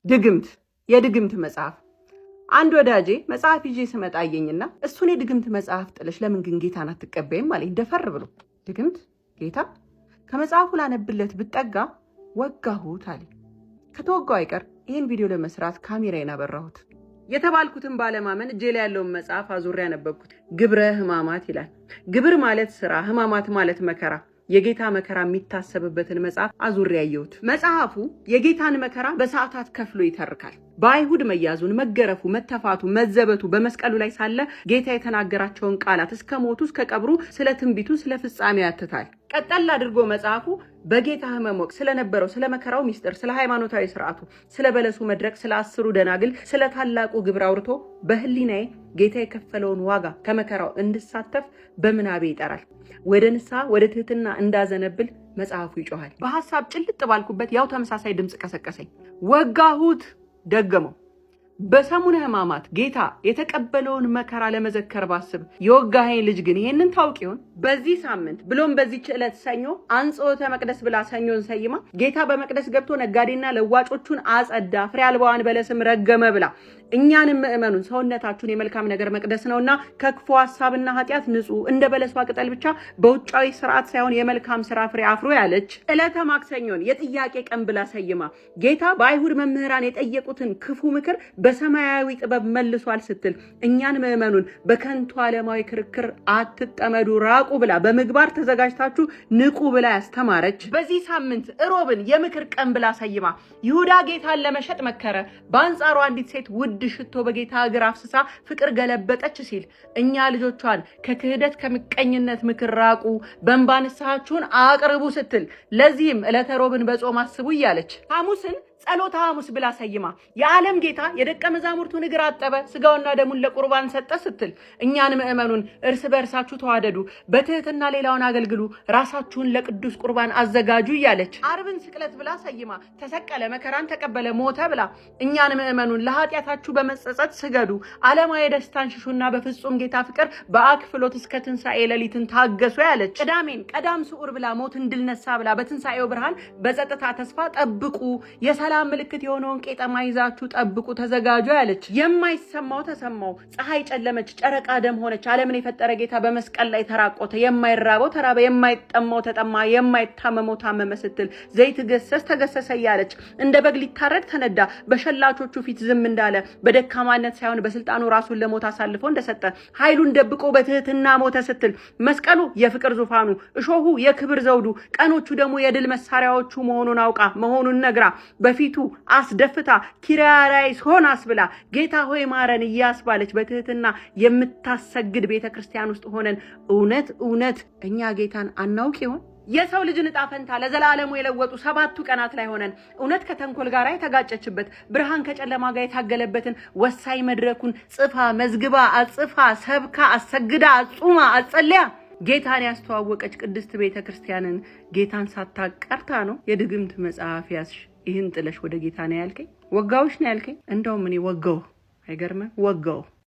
ድግምት የድግምት መጽሐፍ አንድ ወዳጄ መጽሐፍ ይዤ ስመጣ አየኝና እሱን የድግምት መጽሐፍ ጥለሽ ለምን ግን ጌታን አትቀበይም አለኝ ደፈር ብሎ። ድግምት ጌታ ከመጽሐፉ ላነብለት ብጠጋ ወጋሁት አለኝ። ከተወጋው አይቀር ይህን ቪዲዮ ለመስራት ካሜራዬን አበራሁት። የተባልኩትን ባለማመን እጄ ላይ ያለውን መጽሐፍ አዙሬ ያነበብኩት። ግብረ ሕማማት ይላል። ግብር ማለት ስራ፣ ሕማማት ማለት መከራ። የጌታ መከራ የሚታሰብበትን መጽሐፍ አዙሬ ያየሁት። መጽሐፉ የጌታን መከራ በሰዓታት ከፍሎ ይተርካል። በአይሁድ መያዙን፣ መገረፉ፣ መተፋቱ፣ መዘበቱ በመስቀሉ ላይ ሳለ ጌታ የተናገራቸውን ቃላት እስከ ሞቱ እስከ ቀብሩ፣ ስለ ትንቢቱ፣ ስለ ፍጻሜው ያትታል። ቀጠል አድርጎ መጽሐፉ በጌታ ሕመም ወቅት ስለነበረው ስለ መከራው ሚስጥር፣ ስለ ሃይማኖታዊ ስርዓቱ፣ ስለ በለሱ መድረክ፣ ስለ 10 ደናግል፣ ስለ ታላቁ ግብር አውርቶ በህሊናዬ ጌታ የከፈለውን ዋጋ ከመከራው እንድሳተፍ በምናቤ ይጠራል። ወደ ንስሐ ወደ ትህትና እንዳዘነብል መጽሐፉ ይጮሃል። በሐሳብ ጭልጥ ባልኩበት ያው ተመሳሳይ ድምፅ ቀሰቀሰኝ። ወጋሁት። ደገመው። በሰሙነ ሕማማት ጌታ የተቀበለውን መከራ ለመዘከር ባስብ የወጋኸኝ ልጅ ግን ይሄንን ታውቅ ይሆን? በዚህ ሳምንት ብሎም በዚህች ዕለት ሰኞ አንጽሖተ መቅደስ ብላ ሰኞን ሰይማ ጌታ በመቅደስ ገብቶ ነጋዴና ለዋጮቹን አጸዳ፣ ፍሬ አልባዋን በለስም ረገመ ብላ እኛንም ምእመኑን ሰውነታችሁን የመልካም ነገር መቅደስ ነውና ከክፉ ሐሳብና ኃጢአት ንጹ፣ እንደ በለሷ ቅጠል ብቻ በውጫዊ ስርዓት ሳይሆን የመልካም ስራ ፍሬ አፍሮ ያለች ዕለተ ማክሰኞን የጥያቄ ቀን ብላ ሰይማ ጌታ በአይሁድ መምህራን የጠየቁትን ክፉ ምክር በሰማያዊ ጥበብ መልሷል ስትል እኛን ምእመኑን በከንቱ ዓለማዊ ክርክር አትጠመዱ፣ ራቁ ብላ በምግባር ተዘጋጅታችሁ ንቁ ብላ ያስተማረች በዚህ ሳምንት እሮብን የምክር ቀን ብላ ሰይማ ይሁዳ ጌታን ለመሸጥ መከረ፣ በአንጻሩ አንዲት ሴት ውድ ሽቶ በጌታ እግር አፍስሳ ፍቅር ገለበጠች ሲል እኛ ልጆቿን ከክህደት ከምቀኝነት ምክር ራቁ፣ በእንባ ንስሐችሁን አቅርቡ ስትል ለዚህም ዕለተ ሮብን በጾም አስቡ እያለች ሐሙስን ጸሎተ ሐሙስ ብላ ሰይማ የዓለም ጌታ የደቀ መዛሙርቱን እግር አጠበ፣ ስጋውና ደሙን ለቁርባን ሰጠ ስትል እኛን ምእመኑን እርስ በእርሳችሁ ተዋደዱ፣ በትህትና ሌላውን አገልግሉ፣ ራሳችሁን ለቅዱስ ቁርባን አዘጋጁ እያለች ዓርብን ስቅለት ብላ ሰይማ ተሰቀለ፣ መከራን ተቀበለ፣ ሞተ ብላ እኛን ምእመኑን ለኃጢአታችሁ በመጸጸት ስገዱ፣ ዓለማዊ ደስታን ሽሹና በፍጹም ጌታ ፍቅር በአክፍሎት እስከ ትንሣኤ ሌሊትን ታገሱ ያለች ቅዳሜን ቀዳም ስዑር ብላ ሞትን ድል ነሳ ብላ በትንሣኤው ብርሃን በጸጥታ ተስፋ ጠብቁ፣ የሰላም ምልክት የሆነውን ቄጠማ ይዛችሁ ጠብቁ፣ ተዘጋጁ ያለች የማይሰማው ተሰማው፣ ፀሐይ ጨለመች፣ ጨረቃ ደም ሆነች፣ ዓለምን የፈጠረ ጌታ በመስቀል ላይ ተራቆተ፣ የማይራበው ተራበ፣ የማይጠማው ተጠማ፣ የማይታመመው ታመመ ስትል ዘይት ገሰስ ተገሰሰ ያለች እንደ በግ ሊታረድ ተነዳ፣ በሸላቾቹ ፊት ዝም እንዳለ በደካማነት ሳይሆን በስልጣኑ ራሱን ለሞት አሳልፎ እንደሰጠ ኃይሉን ደብቆ በትህትና ሞተ ስትል መስቀሉ የፍቅር ዙፋኑ፣ እሾሁ የክብር ዘውዱ፣ ቀኖቹ ደግሞ የድል መሳሪያዎቹ መሆኑን አውቃ መሆኑን ነግራ በፊቱ አስደፍታ ኪርያላይስ ሆናስ ብላ ጌታ ሆይ ማረን እያስባለች በትህትና የምታሰግድ ቤተክርስቲያን ውስጥ ሆነን እውነት እውነት እኛ ጌታን አናውቅ ይሆን? የሰው ልጅን ዕጣ ፈንታ ለዘላለሙ የለወጡ 7 ቀናት ላይ ሆነን እውነት ከተንኮል ጋር የተጋጨችበት ብርሃን ከጨለማ ጋር የታገለበትን ወሳኝ መድረኩን ጽፋ መዝግባ አጽፋ ሰብካ አሰግዳ አጹማ አጸልያ ጌታን ያስተዋወቀች ቅድስት ቤተክርስቲያንን ጌታን ሳታቀርታ ነው የድግምት መጽሐፍ ያዝሽ ይህን ጥለሽ ወደ ጌታ ነው ያልከኝ? ወጋውሽ ነው ያልከኝ? እንደውም እኔ ወጋው አይገርምም? ወጋው